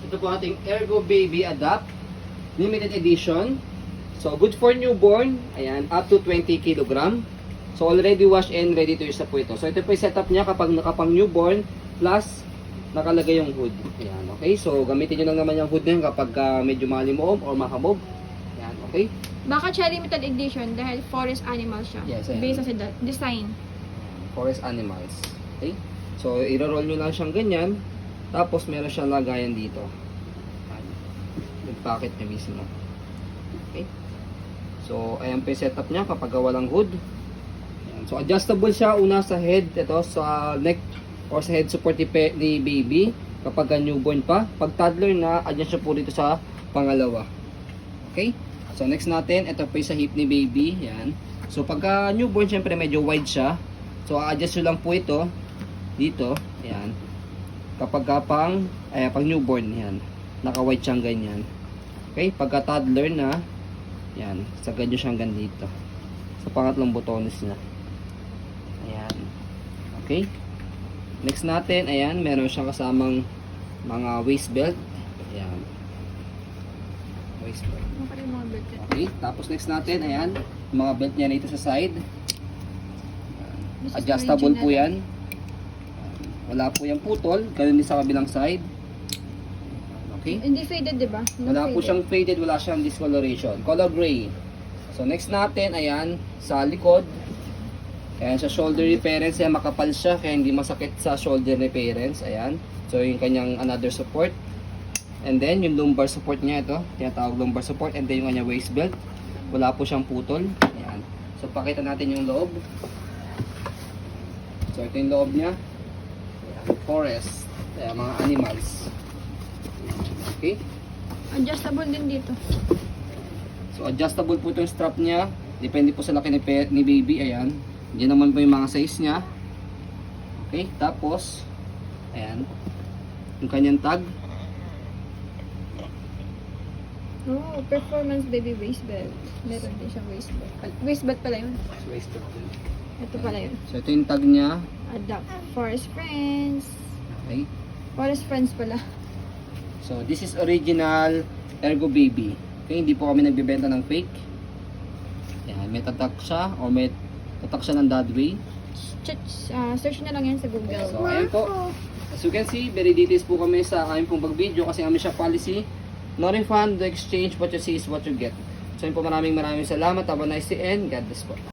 Ito po ating Ergo Baby Adapt Limited Edition. So, good for newborn. Ayan, up to 20 kg. So, already washed and ready to use na po ito. So, ito po yung setup niya kapag nakapang newborn plus nakalagay yung hood. Ayan, okay? So, gamitin nyo lang naman yung hood na yun kapag medyo malimoom or makamog. Ayan, okay? Baka siya limited edition dahil forest animal siya. Yes, ayan. Based sa design. Forest animals. Okay? So, i-roll nyo lang siyang ganyan. Tapos, meron siyang lagayan dito. Yung packet niya mismo. Okay? So, ayan po yung setup niya kapag walang hood. Ayan. So, adjustable siya una sa head. Ito, sa neck or sa head support ni baby. Kapag newborn pa. Pag toddler na, adjust siya po dito sa pangalawa. Okay? So, next natin, ito po yung sa hip ni baby. Ayan. So, pagka newborn, syempre medyo wide siya. So, adjust nyo lang po ito dito. Ayan. Kapag pang newborn, yan. Naka-white siyang ganyan. Okay? Pagka toddler na, yan. Sagad nyo siyang ganito. Sa pangatlong butones na. Ayan. Okay? Next natin, ayan. Meron siyang kasamang mga waist belt. Ayan. Waist belt. Ano pa rin mga belt yan? Okay? Tapos next natin, ayan. Mga belt niya dito sa side. This is Adjustable po original. yan. Wala po yung putol. Ganun din sa kabilang side. Okay? Hindi faded, di ba? No Wala po faded. siyang faded. Wala siyang discoloration. Color gray. So next natin, ayan, sa likod. Ayan, sa shoulder reference. Ayan, makapal siya. Kaya hindi masakit sa shoulder reference. Ayan. So yung kanyang another support. And then yung lumbar support niya ito. Tinatawag lumbar support. And then yung kanyang waist belt. Wala po siyang putol. Ayan. So pakita natin yung loob. So ito yung loob niya. Forest. Ayan, mga animals. Okay. Adjustable din dito. So adjustable po itong strap niya. Depende po sa laki ni baby. Ayan. Diyan naman po yung mga size niya. Okay. Tapos, ayan. Yung kanyang tag. Oh, performance baby waist belt. Meron din siyang waist belt. Waist belt pala yun. Waist belt. Ito pala yun. So ito yung tag niya. Adapt. Forest Friends. Okay. Forest Friends pala. So this is original Ergo Baby. Okay. Hindi po kami nagbebenta ng fake. Ayan. May tatak siya or may tatak siya ng Dadway. Search na lang yan sa Google. So ayan po. As you can see, very details po kami sa aming pong pag-video kasi kami siya policy. No refund, the exchange, what you see is what you get. So yun po, maraming salamat. Have a nice day and God bless po.